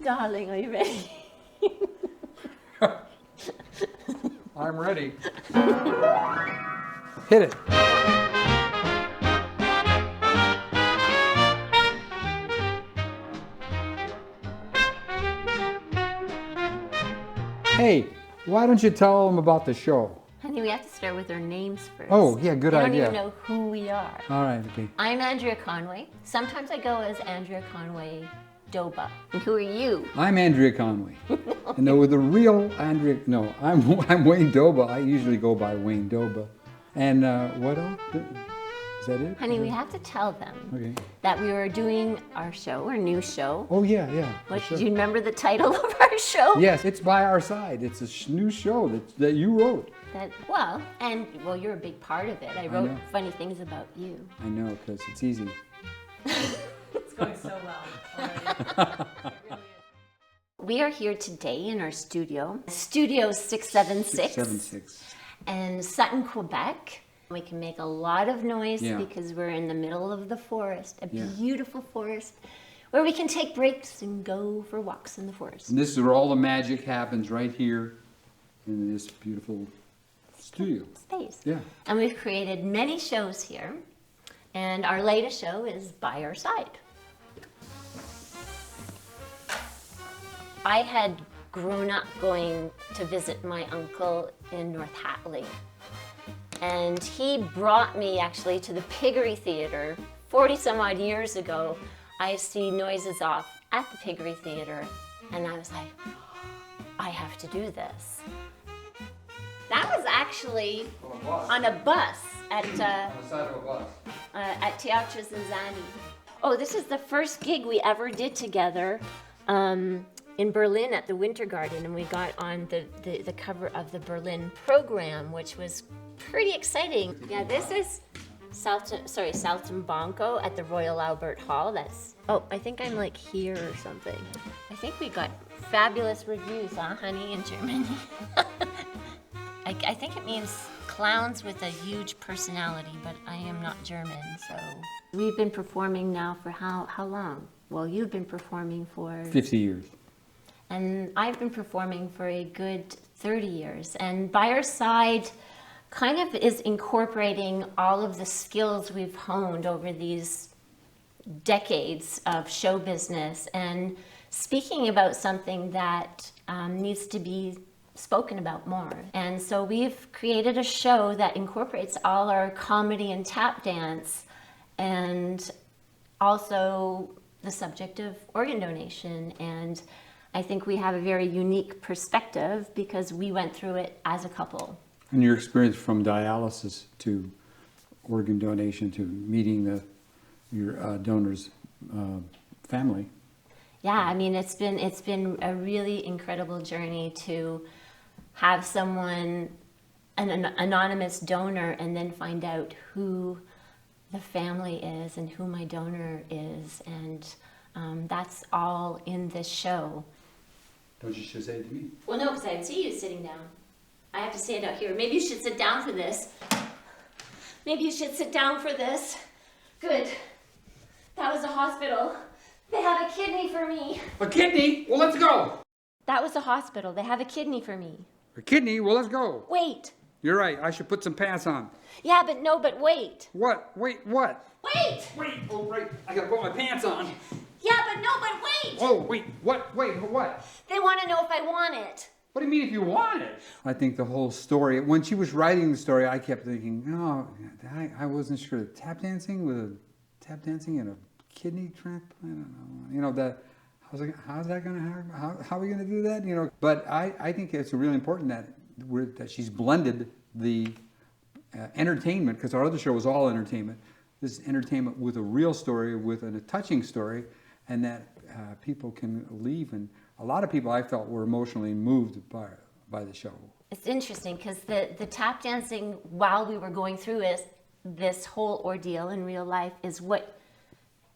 Darling, are you ready? I'm ready. Hit it. Hey, why don't you tell them about the show? Honey, we have to start with our names first. Oh, yeah, good idea. They don't even know who we are. All right, okay. I'm Andrea Conway. Sometimes I go as Andrea Conway Doba. And who are you? I'm Andrea Conway. And no, with the real Andrea, no, I'm Wayne Doba. I usually go by Wayne Doba. And what else? Is that it? Honey, we have to tell them that we were doing our show, our new show. Oh, yeah. What, Sure. do you remember the title of our show? Yes, it's By Our Side. It's a new show that you wrote. Well, you're a big part of it. I wrote funny things about you. I know, because it's easy. It's going so well already. We are here today in our studio, Studio 676. 676. In Sutton, Quebec. We can make a lot of noise because we're in the middle of the forest, a beautiful forest, where we can take breaks and go for walks in the forest. And this is where all the magic happens, right here in this beautiful studio. Space. Yeah. And we've created many shows here, and our latest show is By Our Side. I had grown up going to visit my uncle in North Hatley. And he brought me actually to the Piggery Theatre 40 some odd years ago. I see noises off at the Piggery Theatre, and I was like, I have to do this. That was actually on a bus at On the side of a bus. at Townships Sun. Oh, this is the first gig we ever did together in Berlin at the Winter Garden, and we got on the cover of the Berlin program, which was pretty exciting. Yeah, this is Saltimbanco at the Royal Albert Hall. I think I'm like here or something. I think we got fabulous reviews, huh, honey, in Germany. I think it means clowns with a huge personality, but I am not German, so. We've been performing now for how long? Well, you've been performing for 50 years. And I've been performing for a good 30 years. And By Our Side kind of is incorporating all of the skills we've honed over these decades of show business and speaking about something that needs to be spoken about more. And so we've created a show that incorporates all our comedy and tap dance and also the subject of organ donation. And I think we have a very unique perspective because we went through it as a couple. And your experience from dialysis to organ donation to meeting your donor's family. Yeah, I mean, it's been a really incredible journey to have someone, an anonymous donor, and then find out who the family is and who my donor is, and that's all in this show. Don't you should say it to me? Well, no, because I see you sitting down. I have to stand out here. Maybe you should sit down for this. Maybe you should sit down for this. Good. That was a hospital. They have a kidney for me. A kidney? Well, let's go. That was a hospital. They have a kidney for me. A kidney? Well, let's go. Wait. You're right. I should put some pants on. Yeah, but wait. What? Wait, what? Wait! Wait, oh, right. I gotta put my pants on. Yeah, but wait! Oh, wait, what? Wait, what? They want to know if I want it. What do you mean if you want it? I think the whole story, when she was writing the story, I kept thinking, oh, I wasn't sure. Tap dancing and a kidney transplant? I don't know. You know, how's that going to happen? How are we going to do that? You know, but I think it's really important that she's blended the entertainment, because our other show was all entertainment. This is entertainment with a real story, with a touching story, and that people can leave. And a lot of people I felt were emotionally moved by the show. It's interesting because the tap dancing while we were going through this whole ordeal in real life is what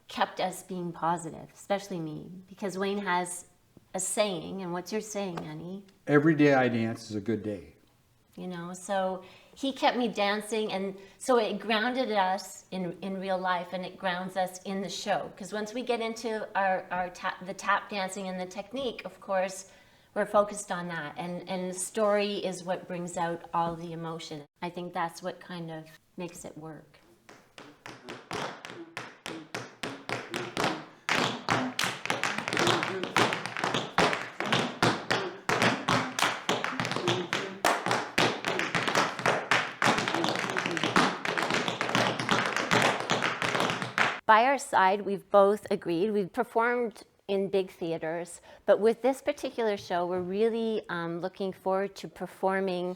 kept us being positive, especially me, because Wayne has a saying, and what's your saying, honey? Every day I dance is a good day. You know, so he kept me dancing, and so it grounded us in real life, and it grounds us in the show. Because once we get into the tap dancing and the technique, of course, we're focused on that, and the story is what brings out all the emotion. I think that's what kind of makes it work. By our side, we've both agreed. We've performed in big theaters, but with this particular show, we're really looking forward to performing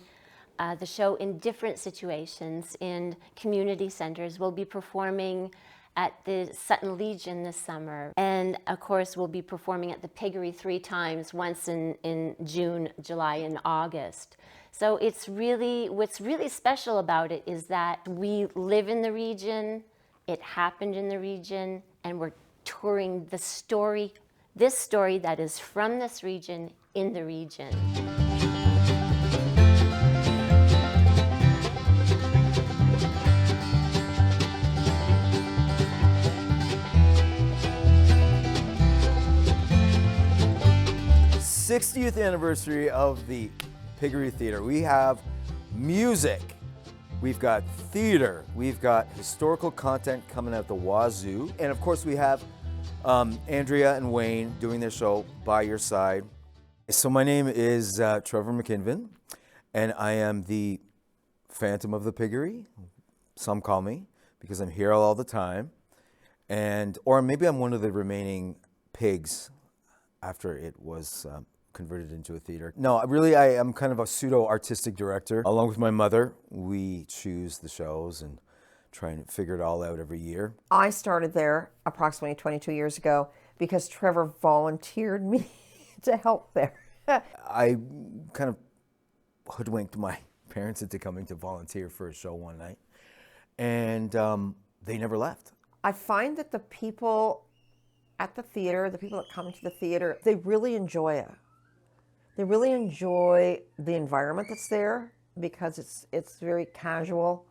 the show in different situations in community centers. We'll be performing at the Sutton Legion this summer, and of course we'll be performing at the Piggery 3 times, once in June, July, and August. So it's really, what's really special about it is that we live in the region, it happened in the region, and we're touring the story, this story that is from this region in the region. The 60th anniversary of the Piggery Theatre. We have music, we've got theater, we've got historical content coming out the wazoo, and of course we have Andrea and Wayne doing their show By Your Side. So my name is Trevor McKinven, and I am the Phantom of the Piggery. Some call me, because I'm here all the time, or maybe I'm one of the remaining pigs after it was converted into a theater. No, really, I am kind of a pseudo-artistic director. Along with my mother, we choose the shows and try and figure it all out every year. I started there approximately 22 years ago because Trevor volunteered me to help there. I kind of hoodwinked my parents into coming to volunteer for a show one night, and they never left. I find that the people at the theater, the people that come to the theater, they really enjoy it. They really enjoy the environment that's there because it's very casual,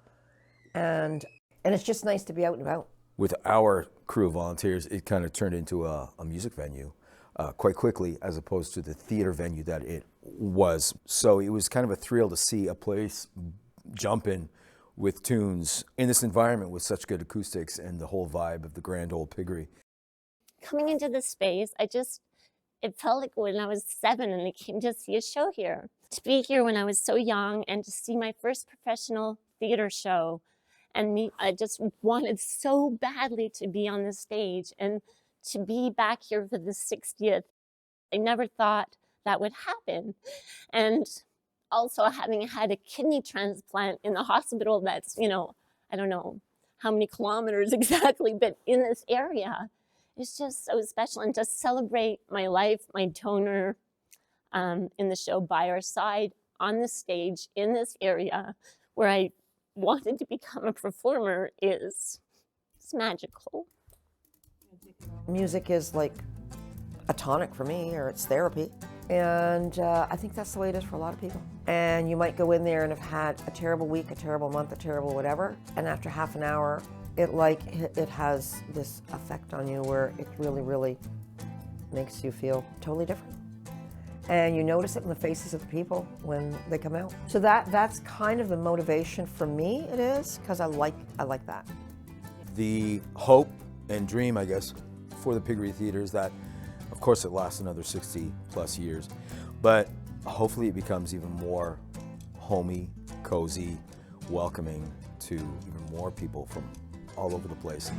and it's just nice to be out and about. With our crew of volunteers, it kind of turned into a music venue quite quickly, as opposed to the theater venue that it was. So it was kind of a thrill to see a place jumping with tunes in this environment with such good acoustics and the whole vibe of the grand old Piggery. Coming into this space, it felt like when I was 7 and I came to see a show here. To be here when I was so young and to see my first professional theater show, and I just wanted so badly to be on the stage and to be back here for the 60th. I never thought that would happen. And also having had a kidney transplant in the hospital that's, I don't know how many kilometers exactly, but in this area, it's just so special. And to celebrate my life, my donor in the show By Our Side on the stage in this area where I wanted to become a performer it's magical. Music is like a tonic for me, or it's therapy. And I think that's the way it is for a lot of people. And you might go in there and have had a terrible week, a terrible month, a terrible whatever, and after half an hour, it has this effect on you where it really, really makes you feel totally different. And you notice it in the faces of the people when they come out. So that's kind of the motivation for me, it is, because I like that. The hope and dream, I guess, for the Piggery Theatre is that, of course, it lasts another 60 plus years, but hopefully it becomes even more homey, cozy, welcoming to even more people from all over the place.